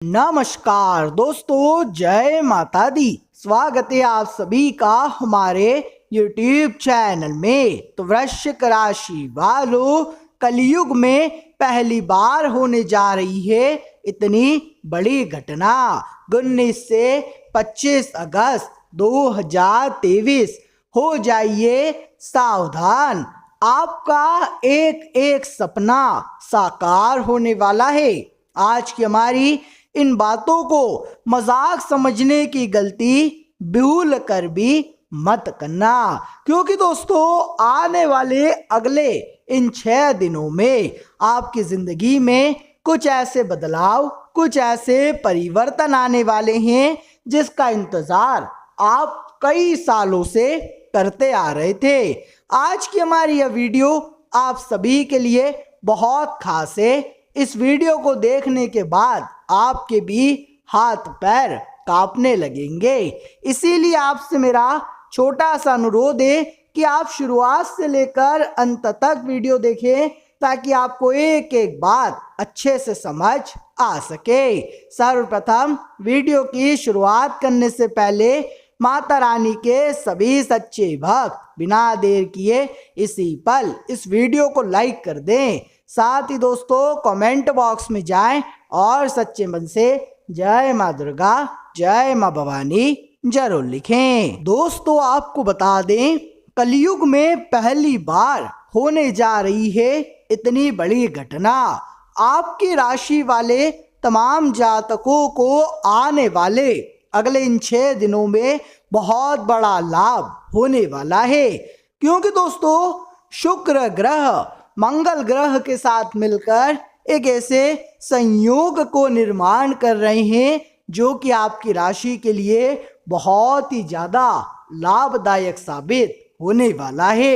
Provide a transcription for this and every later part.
नमस्कार दोस्तों, जय माता दी। स्वागत है आप सभी का हमारे YouTube चैनल में। तो वृश्चिक राशि वालों, कलयुग में पहली बार होने जा रही है इतनी बड़ी घटना। 19 से 25 अगस्त 2023 हो जाइए सावधान, आपका एक एक सपना साकार होने वाला है। आज की हमारी इन बातों को मजाक समझने की गलती भूल कर भी मत करना, क्योंकि दोस्तों आने वाले अगले इन 6 दिनों में आपकी जिंदगी में कुछ ऐसे बदलाव, कुछ ऐसे परिवर्तन आने वाले हैं जिसका इंतजार आप कई सालों से करते आ रहे थे। आज की हमारी यह वीडियो आप सभी के लिए बहुत खास है। इस वीडियो को देखने के बाद आपके भी हाथ पैर कांपने लगेंगे। इसीलिए आपसे मेरा छोटा सा अनुरोध है कि आप शुरुआत से लेकर अंत तक वीडियो देखें, ताकि आपको एक एक बात अच्छे से समझ आ सके। सर्वप्रथम वीडियो की शुरुआत करने से पहले माता रानी के सभी सच्चे भक्त बिना देर किए इसी पल इस वीडियो को लाइक कर दें। साथ ही दोस्तों कमेंट बॉक्स में जाएं और सच्चे मन से जय माँ दुर्गा, जय माँ भवानी जरूर लिखें। दोस्तों आपको बता दें, कलयुग में पहली बार होने जा रही है इतनी बड़ी घटना। आपकी राशि वाले तमाम जातकों को आने वाले अगले इन 6 दिनों में बहुत बड़ा लाभ होने वाला है, क्योंकि दोस्तों शुक्र ग्रह मंगल ग्रह के साथ मिलकर एक ऐसे संयोग को निर्माण कर रहे हैं जो कि आपकी राशि के लिए बहुत ही ज्यादा लाभदायक साबित होने वाला है।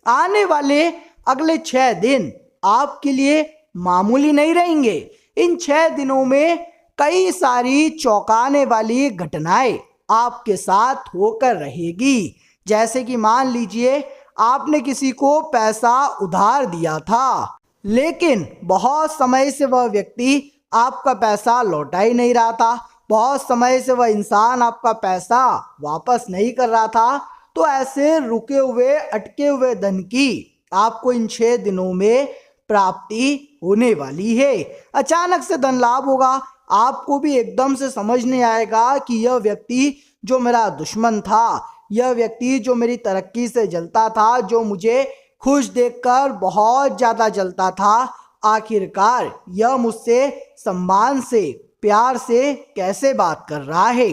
आने वाले अगले 6 दिन आपके लिए मामूली नहीं रहेंगे। इन 6 दिनों में कई सारी चौंकाने वाली घटनाएं आपके साथ होकर रहेगी। जैसे कि मान लीजिए आपने किसी को पैसा उधार दिया था, लेकिन बहुत समय से वह व्यक्ति आपका पैसा लौटा ही नहीं रहा था, बहुत समय से वह इंसान आपका पैसा वापस नहीं कर रहा था। तो ऐसे रुके हुए अटके हुए धन की आपको इन 6 दिनों में प्राप्ति होने वाली है। अचानक से धन लाभ होगा। आपको भी एकदम से समझ नहीं आएगा कि यह व्यक्ति जो मेरा दुश्मन था, यह व्यक्ति जो मेरी तरक्की से जलता था, जो मुझे खुश देखकर बहुत ज़्यादा जलता था, आखिरकार यह मुझसे सम्मान से, प्यार से कैसे बात कर रहा है।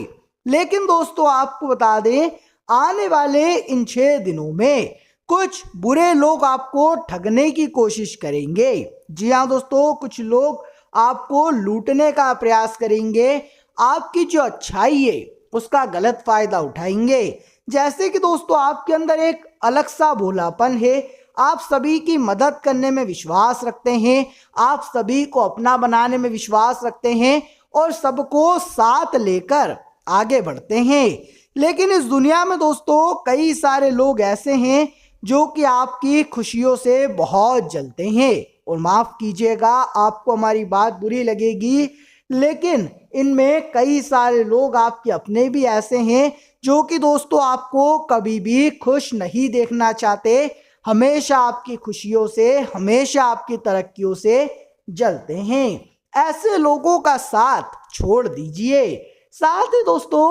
लेकिन दोस्तों आपको बता दें, आने वाले इन 6 दिनों में कुछ बुरे लोग आपको ठगने की कोशिश करेंगे। जी हाँ दोस्तों, कुछ लोग आपको लूटने का प्रयास करेंगे। आपकी जो अच्छाई है उसका गलत फायदा उठाएंगे। जैसे कि दोस्तों आपके अंदर एक अलग सा भोलापन है, आप सभी की मदद करने में विश्वास रखते हैं, आप सभी को अपना बनाने में विश्वास रखते हैं और सबको साथ लेकर आगे बढ़ते हैं। लेकिन इस दुनिया में दोस्तों कई सारे लोग ऐसे हैं जो कि आपकी खुशियों से बहुत जलते हैं। और माफ़ कीजिएगा, आपको हमारी बात बुरी लगेगी, लेकिन इनमें कई सारे लोग आपके अपने भी ऐसे हैं जो कि दोस्तों आपको कभी भी खुश नहीं देखना चाहते, हमेशा आपकी खुशियों से, हमेशा आपकी तरक्कियों से जलते हैं। ऐसे लोगों का साथ छोड़ दीजिए। साथ ही दोस्तों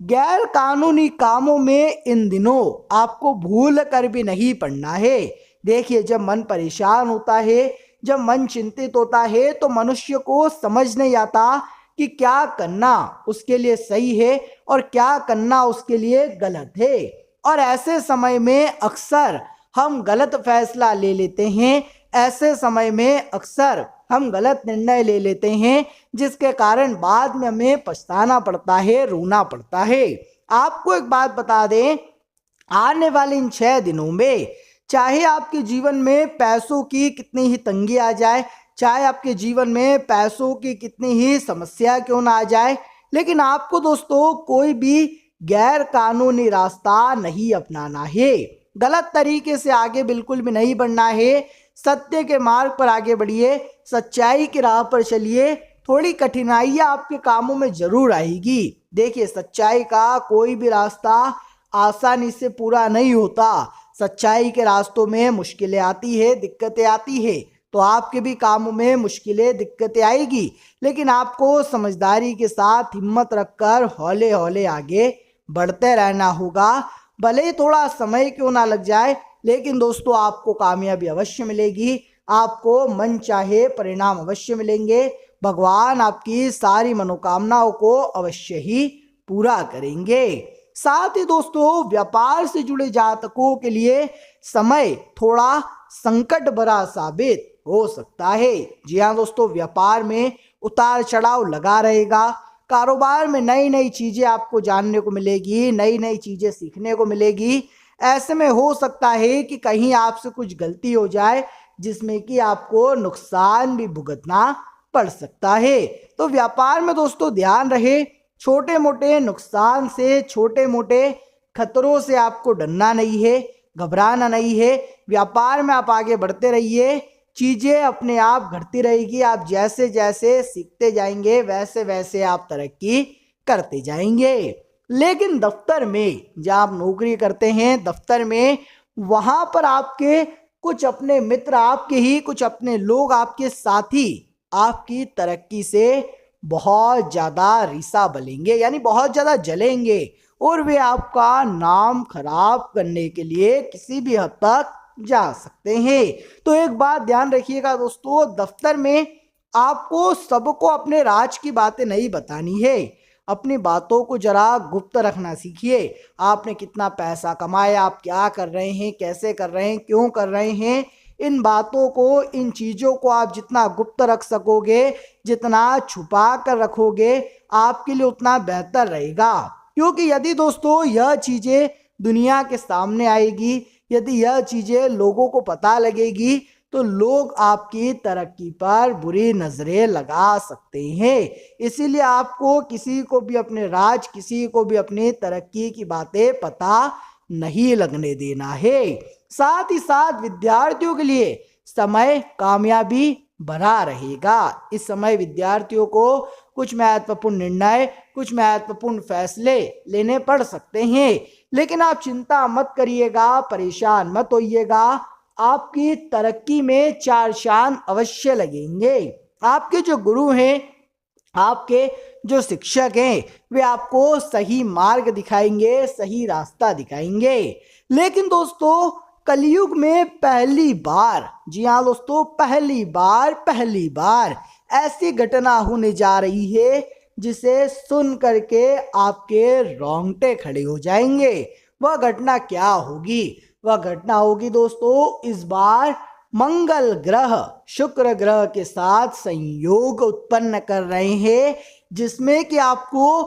गैर कानूनी कामों में इन दिनों आपको भूल कर भी नहीं पड़ना है। देखिए, जब मन परेशान होता है, जब मन चिंतित होता है, तो मनुष्य को समझ नहीं आता कि क्या करना उसके लिए सही है और क्या करना उसके लिए गलत है। और ऐसे समय में अक्सर हम गलत फैसला ले लेते हैं, ऐसे समय में अक्सर हम गलत निर्णय ले लेते हैं, जिसके कारण बाद में हमें पछताना पड़ता है, रोना पड़ता है। आपको एक बात बता दें, आने वाले इन 6 दिनों में चाहे आपके जीवन में पैसों की कितनी ही तंगी आ जाए, चाहे आपके जीवन में पैसों की कितनी ही समस्या क्यों ना आ जाए, लेकिन आपको दोस्तों कोई भी गैर कानूनी रास्ता नहीं अपनाना है। गलत तरीके से आगे बिल्कुल भी नहीं बढ़ना है। सत्य के मार्ग पर आगे बढ़िए, सच्चाई की राह पर चलिए, थोड़ी कठिनाइयां आपके कामों में जरूर आएगी। देखिए, सच्चाई का कोई भी रास्ता आसानी से पूरा नहीं होता। सच्चाई के रास्तों में मुश्किलें आती है, दिक्कतें आती है, तो आपके भी कामों में मुश्किलें दिक्कतें आएगी, लेकिन आपको समझदारी के साथ हिम्मत रखकर हौले हौले आगे बढ़ते रहना होगा। भले ही थोड़ा समय क्यों ना लग जाए, लेकिन दोस्तों आपको कामयाबी अवश्य मिलेगी, आपको मन चाहे परिणाम अवश्य मिलेंगे। भगवान आपकी सारी मनोकामनाओं को अवश्य ही पूरा करेंगे। साथ ही दोस्तों व्यापार से जुड़े जातकों के लिए समय थोड़ा संकट भरा साबित हो सकता है। जी हाँ दोस्तों, व्यापार में उतार चढ़ाव लगा रहेगा। कारोबार में नई नई चीजें आपको जानने को मिलेगी, नई नई चीजें सीखने को मिलेगी। ऐसे में हो सकता है कि कहीं आपसे कुछ गलती हो जाए जिसमें कि आपको नुकसान भी भुगतना पड़ सकता है। तो व्यापार में दोस्तों ध्यान रहे, छोटे मोटे नुकसान से, छोटे मोटे खतरों से आपको डरना नहीं है, घबराना नहीं है। व्यापार में आप आगे बढ़ते रहिए, चीजें अपने आप घटती रहेगी। आप जैसे जैसे सीखते जाएंगे वैसे वैसे आप तरक्की करते जाएंगे। लेकिन दफ्तर में जहाँ आप नौकरी करते हैं, दफ्तर में वहां पर आपके कुछ अपने मित्र, आपके ही कुछ अपने लोग, आपके साथी आपकी तरक्की से बहुत ज्यादा रिसा बलेंगे, यानी बहुत ज्यादा जलेंगे, और वे आपका नाम खराब करने के लिए किसी भी हद तक जा सकते हैं। तो एक बात ध्यान रखिएगा दोस्तों, दफ्तर में आपको सबको अपने राज की बातें नहीं बतानी है। अपनी बातों को जरा गुप्त रखना सीखिए। आपने कितना पैसा कमाया, आप क्या कर रहे हैं, कैसे कर रहे हैं, क्यों कर रहे हैं, इन बातों को, इन चीज़ों को आप जितना गुप्त रख सकोगे, जितना छुपा कर रखोगे, आपके लिए उतना बेहतर रहेगा। क्योंकि यदि दोस्तों यह चीज़ें दुनिया के सामने आएगी, यदि यह चीज़ें लोगों को पता लगेगी, तो लोग आपकी तरक्की पर बुरी नजरें लगा सकते हैं। इसीलिए आपको किसी को भी अपने राज, किसी को भी अपनी तरक्की की बातें पता नहीं लगने देना है। साथ ही साथ विद्यार्थियों के लिए समय कामयाबी भरा रहेगा। इस समय विद्यार्थियों को कुछ महत्वपूर्ण निर्णय, कुछ महत्वपूर्ण फैसले लेने पड़ सकते हैं, लेकिन आप चिंता मत करिएगा, परेशान मत होइएगा। आपकी तरक्की में चार चांद अवश्य लगेंगे। आपके जो गुरु हैं, आपके जो शिक्षक हैं, वे आपको सही मार्ग दिखाएंगे, सही रास्ता दिखाएंगे। लेकिन दोस्तों कलयुग में पहली बार, जी हाँ दोस्तों, पहली बार ऐसी घटना होने जा रही है जिसे सुन करके आपके रोंगटे खड़े हो जाएंगे। वह घटना क्या होगी? वह घटना होगी दोस्तों, इस बार मंगल ग्रह शुक्र ग्रह के साथ संयोग उत्पन्न कर रहे हैं, जिसमें कि आपको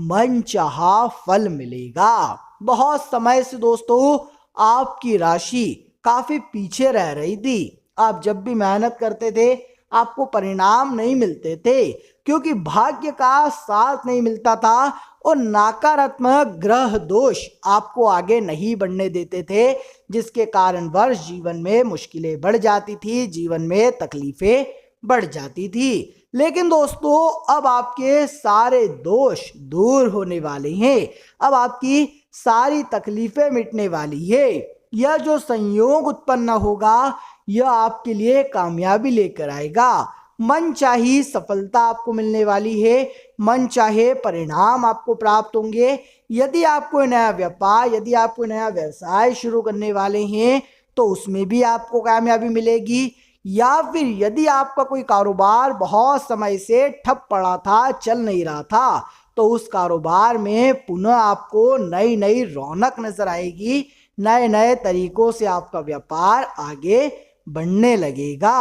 मनचाहा फल मिलेगा। बहुत समय से दोस्तों आपकी राशि काफी पीछे रह रही थी। आप जब भी मेहनत करते थे आपको परिणाम नहीं मिलते थे, क्योंकि भाग्य का साथ नहीं मिलता था और नकारात्मक ग्रह दोष आपको आगे नहीं बढ़ने देते थे, जिसके कारण वर्ष जीवन में मुश्किलें बढ़ जाती थी, जीवन में तकलीफें बढ़ जाती थी। लेकिन दोस्तों अब आपके सारे दोष दूर होने वाले हैं, अब आपकी सारी तकलीफें मिटने वाली है। यह जो संयोग उत्पन्न होगा यह आपके लिए कामयाबी लेकर आएगा। मन चाही सफलता आपको मिलने वाली है, मन चाहे परिणाम आपको प्राप्त होंगे। यदि आप कोई नया व्यापार, यदि आप कोई नया व्यवसाय शुरू करने वाले हैं तो उसमें भी आपको कामयाबी मिलेगी। या फिर यदि आपका कोई कारोबार बहुत समय से ठप पड़ा था, चल नहीं रहा था, तो उस कारोबार में पुनः आपको नई नई रौनक नजर आएगी, नए नए तरीकों से आपका व्यापार आगे बढ़ने लगेगा।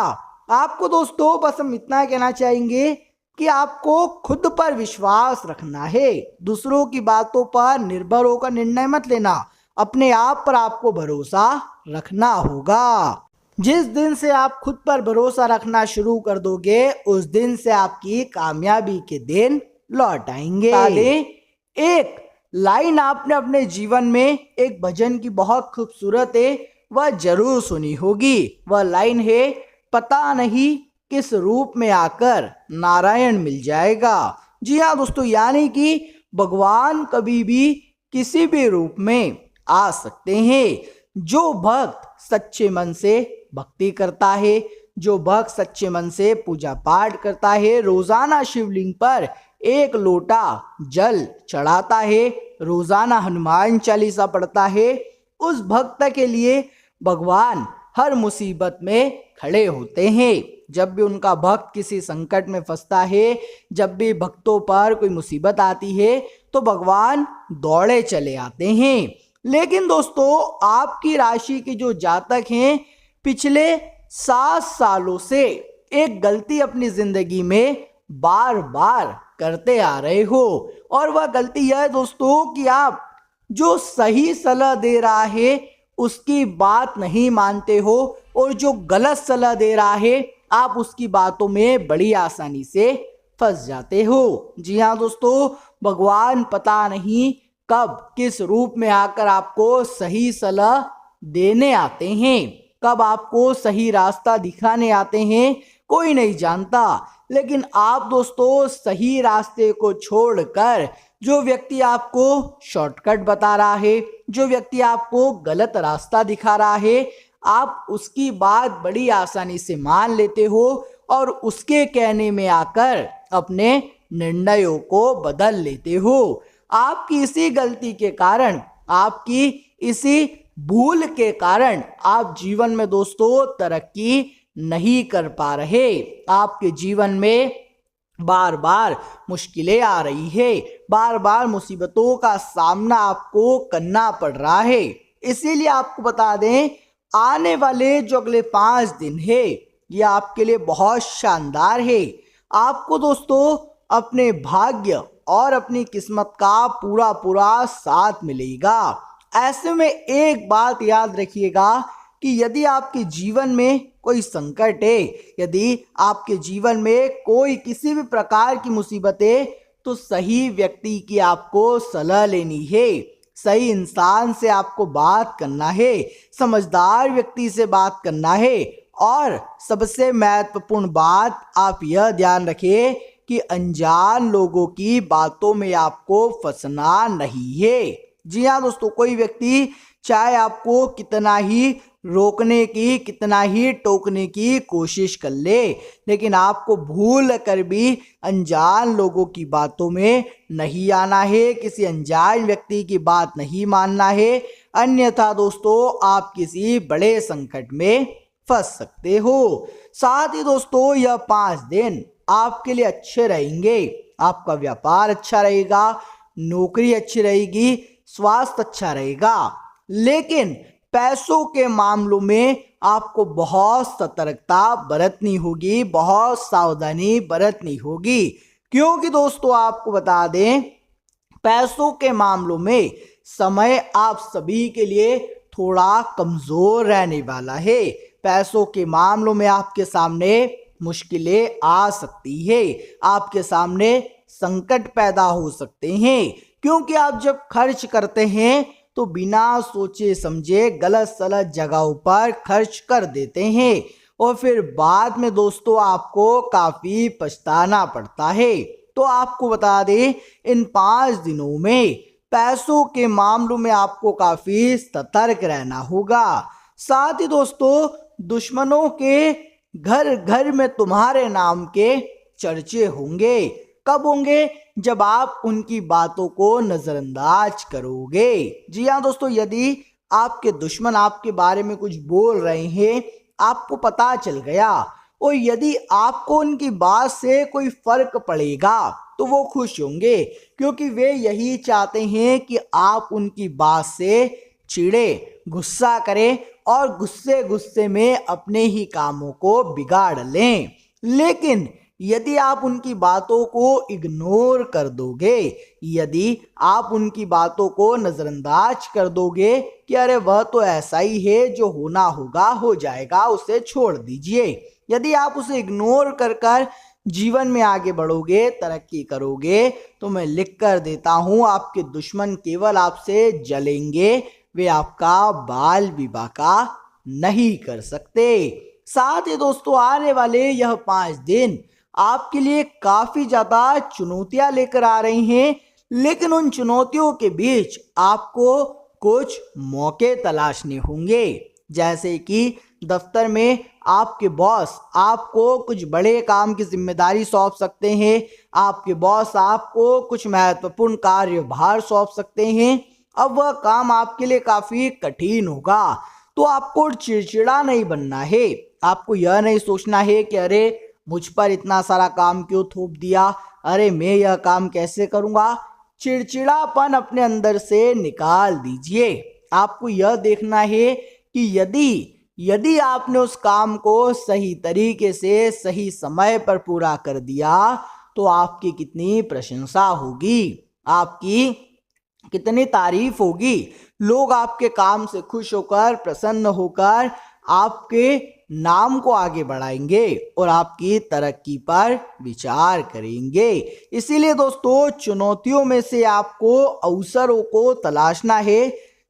आपको दोस्तों बस हम इतना कहना चाहेंगे कि आपको खुद पर विश्वास रखना है, दूसरों की बातों पर निर्भर होकर निर्णय मत लेना, अपने आप पर आपको भरोसा रखना होगा। जिस दिन से आप खुद पर भरोसा रखना शुरू कर दोगे उस दिन से आपकी कामयाबी के दिन लौट आएंगे। एक लाइन आपने अपने जीवन में एक भजन की बहुत खूबसूरत है, वह जरूर सुनी होगी। वह लाइन है, पता नहीं किस रूप में आकर नारायण मिल जाएगा। जी हाँ दोस्तों, यानी कि भगवान कभी भी किसी भी रूप में आ सकते हैं। जो भक्त सच्चे मन से भक्ति करता है, जो भक्त सच्चे मन से पूजा पाठ करता है, रोजाना शिवलिंग पर 1 लोटा जल चढ़ाता है, रोजाना हनुमान चालीसा पढ़ता है, उस भक्त के लिए भगवान हर मुसीबत में खड़े होते हैं। जब भी उनका भक्त किसी संकट में फंसता है, जब भी भक्तों पर कोई मुसीबत आती है, तो भगवान दौड़े चले आते हैं। लेकिन दोस्तों, आपकी राशि के जो जातक हैं, पिछले 7 सालों से एक गलती अपनी जिंदगी में बार बार करते आ रहे हो, और वह गलती यह है दोस्तों कि आप जो सही सलाह दे रहा है उसकी बात नहीं मानते हो, और जो गलत सलाह दे रहा है आप उसकी बातों में बड़ी आसानी से फंस जाते हो। जी हाँ दोस्तों, भगवान पता नहीं कब किस रूप में आकर आपको सही सलाह देने आते हैं, कब आपको सही रास्ता दिखाने आते हैं, कोई नहीं जानता। लेकिन आप दोस्तों सही रास्ते को छोड़कर जो व्यक्ति आपको शॉर्टकट बता रहा है, जो व्यक्ति आपको गलत रास्ता दिखा रहा है, आप उसकी बात बड़ी आसानी से मान लेते हो और उसके कहने में आकर अपने निर्णयों को बदल लेते हो। आपकी इसी गलती के कारण, आपकी इसी भूल के कारण आप जीवन में दोस्तों तरक्की नहीं कर पा रहे। आपके जीवन में बार बार मुश्किलें आ रही है, बार बार मुसीबतों का सामना आपको करना पड़ रहा है। इसीलिए आपको बता दें, आने वाले जो अगले 5 दिन है ये आपके लिए बहुत शानदार है। आपको दोस्तों अपने भाग्य और अपनी किस्मत का पूरा पूरा साथ मिलेगा। ऐसे में एक बात याद रखिएगा कि यदि आपके जीवन में कोई संकट है, यदि आपके जीवन में कोई किसी भी प्रकार की मुसीबत है, तो सही व्यक्ति की आपको सलाह लेनी है, सही इंसान से आपको बात करना है, समझदार व्यक्ति से बात करना है। और सबसे महत्वपूर्ण बात आप यह ध्यान रखें कि अनजान लोगों की बातों में आपको फंसना नहीं है। जी हाँ दोस्तों, कोई व्यक्ति चाहे आपको कितना ही रोकने की, कितना ही टोकने की कोशिश कर ले, लेकिन आपको भूल कर भी अनजान लोगों की बातों में नहीं आना है, किसी अनजान व्यक्ति की बात नहीं मानना है। अन्यथा दोस्तों आप किसी बड़े संकट में फंस सकते हो। साथ ही दोस्तों यह 5 दिन आपके लिए अच्छे रहेंगे। आपका व्यापार अच्छा रहेगा, नौकरी अच्छी रहेगी, स्वास्थ्य अच्छा रहेगा। लेकिन पैसों के मामलों में आपको बहुत सतर्कता बरतनी होगी, बहुत सावधानी बरतनी होगी। क्योंकि दोस्तों आपको बता दें, पैसों के मामलों में समय आप सभी के लिए थोड़ा कमजोर रहने वाला है। पैसों के मामलों में आपके सामने मुश्किलें आ सकती है, आपके सामने संकट पैदा हो सकते हैं। क्योंकि आप जब खर्च करते हैं तो बिना सोचे समझे गलत सलत जगहों पर खर्च कर देते हैं, और फिर बाद में दोस्तों आपको काफी पछताना पड़ता है। तो आपको बता दें, इन 5 दिनों में पैसों के मामलों में आपको काफी सतर्क रहना होगा। साथ ही दोस्तों दुश्मनों के घर घर में तुम्हारे नाम के चर्चे होंगे। कब होंगे? जब आप उनकी बातों को नजरअंदाज करोगे। जी हाँ दोस्तों, यदि आपके दुश्मन आपके बारे में कुछ बोल रहे हैं, आपको पता चल गया, और यदि आपको उनकी बात से कोई फर्क पड़ेगा तो वो खुश होंगे, क्योंकि वे यही चाहते हैं कि आप उनकी बात से चिढ़े, गुस्सा करें और गुस्से गुस्से में अपने ही कामों को बिगाड़ लें। लेकिन यदि आप उनकी बातों को इग्नोर कर दोगे, यदि आप उनकी बातों को नजरअंदाज कर दोगे कि अरे वह तो ऐसा ही है, जो होना होगा हो जाएगा, उसे छोड़ दीजिए, यदि आप उसे इग्नोर कर जीवन में आगे बढ़ोगे, तरक्की करोगे, तो मैं लिख कर देता हूं, आपके दुश्मन केवल आपसे जलेंगे, वे आपका बाल भी बाका नहीं कर सकते। साथ ही दोस्तों आने वाले यह 5 दिन आपके लिए काफी ज्यादा चुनौतियां लेकर आ रही हैं, लेकिन उन चुनौतियों के बीच आपको कुछ मौके तलाशने होंगे। जैसे कि दफ्तर में आपके बॉस आपको कुछ बड़े काम की जिम्मेदारी सौंप सकते हैं, आपके बॉस आपको कुछ महत्वपूर्ण कार्यभार सौंप सकते हैं। अब वह काम आपके लिए काफी कठिन होगा, तो आपको चिड़चिड़ा नहीं बनना है। आपको यह नहीं सोचना है कि अरे मुझ पर इतना सारा काम क्यों थोप दिया, अरे मैं यह काम कैसे करूंगा। चिड़चिड़ापन अपने अंदर से निकाल दीजिए। आपको यह देखना है कि यदि यदि आपने उस काम को सही तरीके से सही समय पर पूरा कर दिया तो आपकी कितनी प्रशंसा होगी, आपकी कितनी तारीफ होगी। लोग आपके काम से खुश होकर प्रसन्न होकर आपके नाम को आगे बढ़ाएंगे और आपकी तरक्की पर विचार करेंगे। इसीलिए दोस्तों चुनौतियों में से आपको अवसरों को तलाशना है।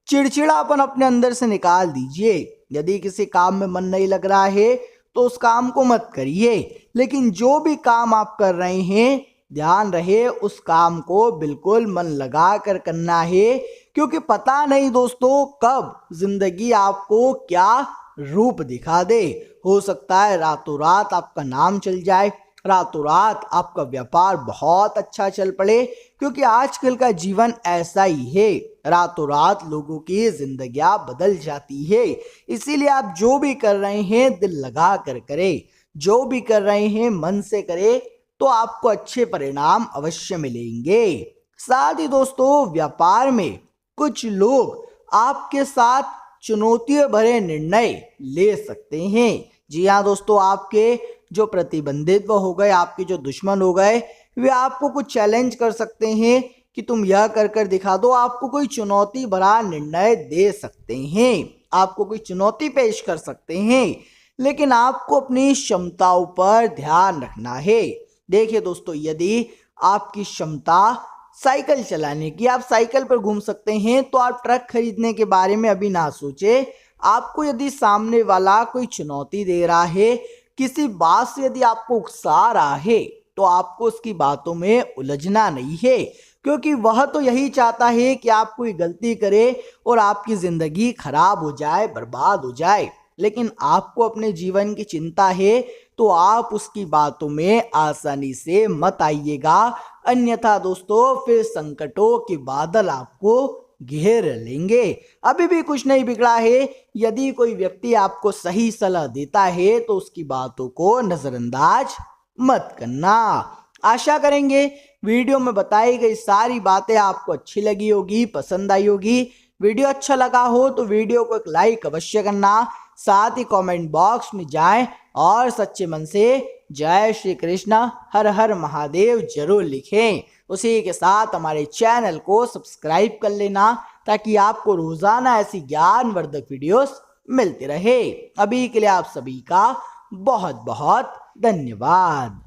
चिड़चिड़ापन अपने अंदर से निकाल दीजिए। यदि किसी काम में मन नहीं लग रहा है तो उस काम को मत करिए, लेकिन जो भी काम आप कर रहे हैं ध्यान रहे उस काम को बिल्कुल मन लगा कर करना है, क्योंकि पता नहीं दोस्तों कब जिंदगी आपको क्या रूप दिखा दे। हो सकता है रातों रात आपका नाम चल जाए, रातों रात आपका व्यापार बहुत अच्छा चल पड़े, क्योंकि आजकल का जीवन ऐसा ही है, रातों रात लोगों की जिंदगियां बदल जाती है। इसीलिए आप जो भी कर रहे हैं दिल लगा कर करें, जो भी कर रहे हैं मन से करें, तो आपको अच्छे परिणाम अवश्य मिलेंगे। साथ ही दोस्तों व्यापार में कुछ लोग आपके साथ चुनौतियां भरे निर्णय ले सकते हैं। जी हाँ दोस्तों, आपके जो प्रतिबंधित्व हो गए, आपके जो दुश्मन हो गए, वे आपको कुछ चैलेंज कर सकते हैं कि तुम यह कर कर दिखा दो। आपको कोई चुनौती भरा निर्णय दे सकते हैं, आपको कोई चुनौती पेश कर सकते हैं, लेकिन आपको अपनी क्षमताओं पर ध्यान रखना है। देखिए दोस्तों, यदि आपकी क्षमता साइकिल चलाने की, आप साइकिल पर घूम सकते हैं, तो आप ट्रक खरीदने के बारे में अभी ना सोचे। आपको यदि सामने वाला कोई चुनौती दे रहा है, किसी बात से यदि आपको उकसा रहा है, तो आपको उसकी बातों में उलझना नहीं है, क्योंकि वह तो यही चाहता है कि आप कोई गलती करे और आपकी जिंदगी खराब हो जाए, बर्बाद हो जाए। लेकिन आपको अपने जीवन की चिंता है, तो आप उसकी बातों में आसानी से मत आइएगा, अन्यथा दोस्तों फिर संकटों के बादल आपको घेर लेंगे। अभी भी कुछ नहीं बिगड़ा है। यदि कोई व्यक्ति आपको सही सलाह देता है तो उसकी बातों को नजरअंदाज मत करना। आशा करेंगे वीडियो में बताई गई सारी बातें आपको अच्छी लगी होगी, पसंद आई होगी। वीडियो अच्छा लगा हो तो वीडियो को एक लाइक अवश्य करना, साथ ही कमेंट बॉक्स में जाएं और सच्चे मन से जय श्री कृष्ण हर हर महादेव जरूर लिखें। उसी के साथ हमारे चैनल को सब्सक्राइब कर लेना, ताकि आपको रोजाना ऐसी ज्ञानवर्धक वीडियोस मिलती रहे। अभी के लिए आप सभी का बहुत बहुत धन्यवाद।